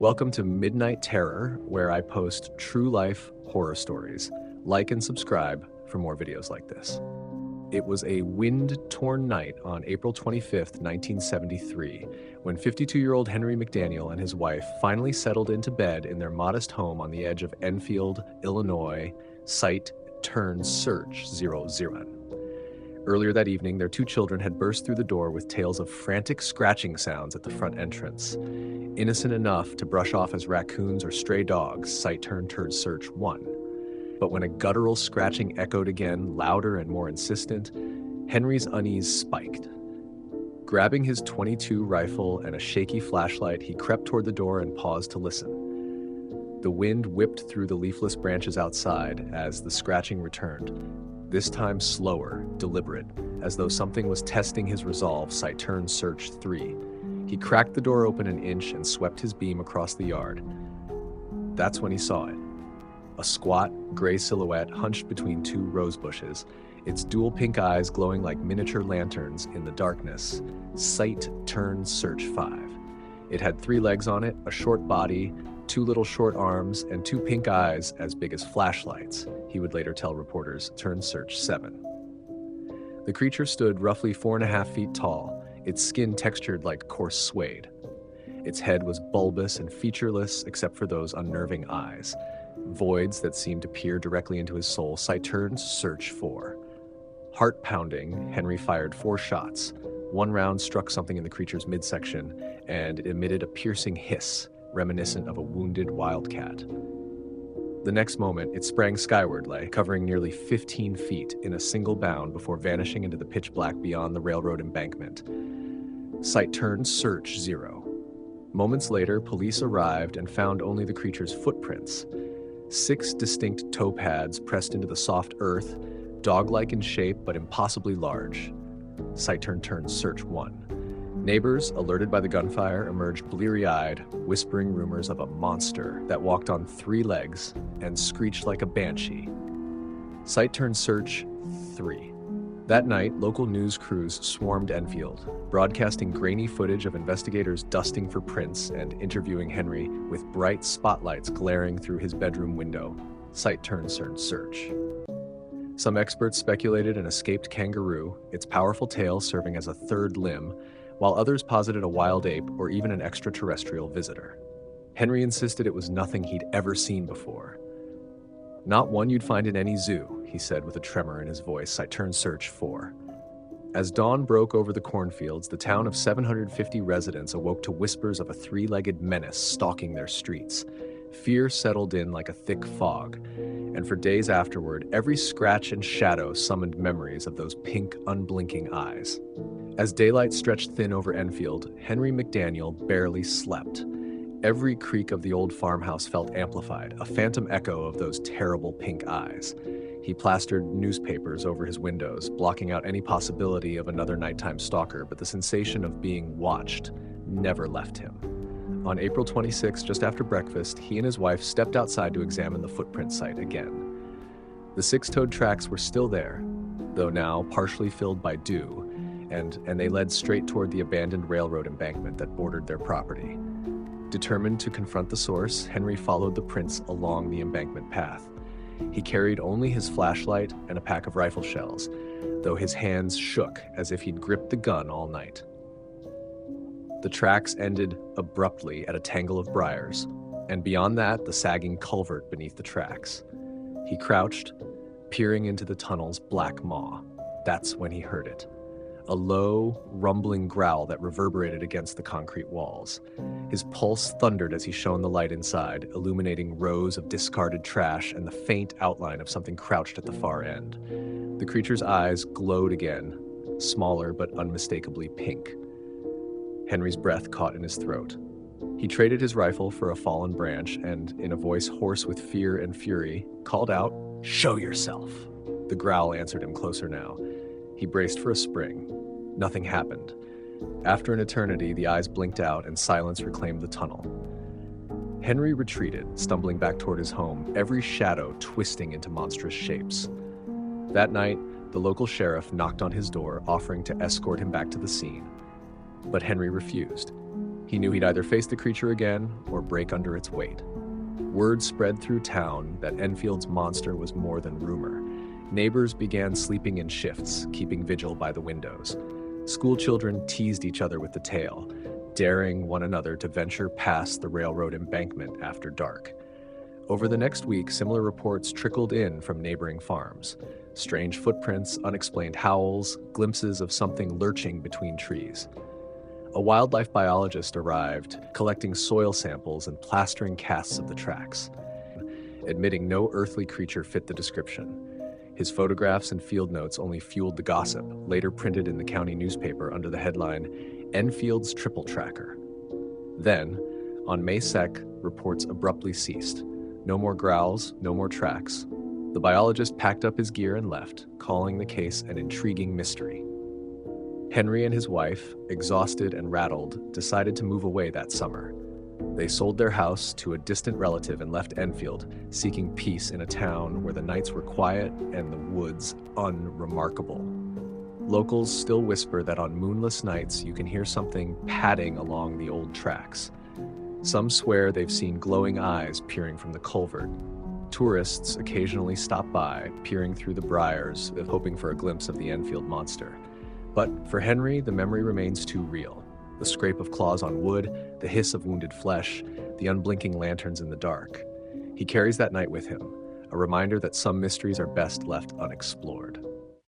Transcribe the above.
Welcome to Midnight Terror, where I post true life horror stories. Like and subscribe for more videos like this. It was a wind-torn night on April 25th, 1973, when 52-year-old Henry McDaniel and his wife finally settled into bed in their modest home on the edge of Enfield, Illinois, site turn search 00. Earlier that evening, their two children had burst through the door with tales of frantic scratching sounds at the front entrance. Innocent enough to brush off as raccoons or stray dogs, site turn turd search 1. But when a guttural scratching echoed again, louder and more insistent, Henry's unease spiked. Grabbing his .22 rifle and a shaky flashlight, he crept toward the door and paused to listen. The wind whipped through the leafless branches outside as the scratching returned, this time slower, deliberate, as though something was testing his resolve. Site turn search 3. He cracked the door open an inch and swept his beam across the yard. That's when he saw it. A squat, gray silhouette hunched between two rose bushes, its dual pink eyes glowing like miniature lanterns in the darkness. Site turn search 5. It had 3 legs on it, a short body, 2 little short arms, and 2 pink eyes as big as flashlights, he would later tell reporters. Turn search 7. The creature stood roughly 4.5 feet tall, its skin textured like coarse suede. Its head was bulbous and featureless except for those unnerving eyes, voids that seemed to peer directly into his soul. Site turn search 4. Heart pounding, Henry fired 4 shots. One round struck something in the creature's midsection and emitted a piercing hiss, reminiscent of a wounded wildcat. The next moment, it sprang skyward, covering nearly 15 feet in a single bound before vanishing into the pitch black beyond the railroad embankment. Site turn search 0. Moments later, police arrived and found only the creature's footprints. 6 distinct toe pads pressed into the soft earth, dog-like in shape but impossibly large. Site turn search 1. Neighbors, alerted by the gunfire, emerged bleary-eyed, whispering rumors of a monster that walked on 3 legs and screeched like a banshee. Site turn search 3. That night, local news crews swarmed Enfield, broadcasting grainy footage of investigators dusting for prints and interviewing Henry with bright spotlights glaring through his bedroom window. Site turn search. Some experts speculated an escaped kangaroo, its powerful tail serving as a third limb, while others posited a wild ape or even an extraterrestrial visitor. Henry insisted it was nothing he'd ever seen before. Not one you'd find in any zoo, he said with a tremor in his voice. Site turn search 4. As dawn broke over the cornfields, the town of 750 residents awoke to whispers of a 3-legged menace stalking their streets. Fear settled in like a thick fog, and for days afterward, every scratch and shadow summoned memories of those pink, unblinking eyes. As daylight stretched thin over Enfield, Henry McDaniel barely slept. Every creak of the old farmhouse felt amplified, a phantom echo of those terrible pink eyes. He plastered newspapers over his windows, blocking out any possibility of another nighttime stalker, but the sensation of being watched never left him. On April 26, just after breakfast, he and his wife stepped outside to examine the footprint site again. The 6-toed tracks were still there, though now partially filled by dew, and they led straight toward the abandoned railroad embankment that bordered their property. Determined to confront the source, Henry followed the prints along the embankment path. He carried only his flashlight and a pack of rifle shells, though his hands shook as if he'd gripped the gun all night. The tracks ended abruptly at a tangle of briars, and beyond that, the sagging culvert beneath the tracks. He crouched, peering into the tunnel's black maw. That's when he heard it. A low, rumbling growl that reverberated against the concrete walls. His pulse thundered as he shone the light inside, illuminating rows of discarded trash and the faint outline of something crouched at the far end. The creature's eyes glowed again, smaller but unmistakably pink. Henry's breath caught in his throat. He traded his rifle for a fallen branch and, in a voice hoarse with fear and fury, called out, "Show yourself!" The growl answered him closer now. He braced for a spring. Nothing happened. After an eternity, the eyes blinked out and silence reclaimed the tunnel. Henry retreated, stumbling back toward his home, every shadow twisting into monstrous shapes. That night, the local sheriff knocked on his door, offering to escort him back to the scene. But Henry refused. He knew he'd either face the creature again or break under its weight. Word spread through town that Enfield's monster was more than rumor. Neighbors began sleeping in shifts, keeping vigil by the windows. School children teased each other with the tale, daring one another to venture past the railroad embankment after dark. Over the next week, similar reports trickled in from neighboring farms. Strange footprints, unexplained howls, glimpses of something lurching between trees. A wildlife biologist arrived, collecting soil samples and plastering casts of the tracks, admitting no earthly creature fit the description. His photographs and field notes only fueled the gossip, later printed in the county newspaper under the headline, "Enfield's Triple Tracker." Then, on May 2nd, reports abruptly ceased. No more growls, no more tracks. The biologist packed up his gear and left, calling the case an intriguing mystery. Henry and his wife, exhausted and rattled, decided to move away that summer. They sold their house to a distant relative and left Enfield, seeking peace in a town where the nights were quiet and the woods unremarkable. Locals still whisper that on moonless nights you can hear something padding along the old tracks. Some swear they've seen glowing eyes peering from the culvert. Tourists occasionally stop by, peering through the briars, hoping for a glimpse of the Enfield monster. But for Henry, the memory remains too real. The scrape of claws on wood, the hiss of wounded flesh, the unblinking lanterns in the dark. He carries that night with him, a reminder that some mysteries are best left unexplored.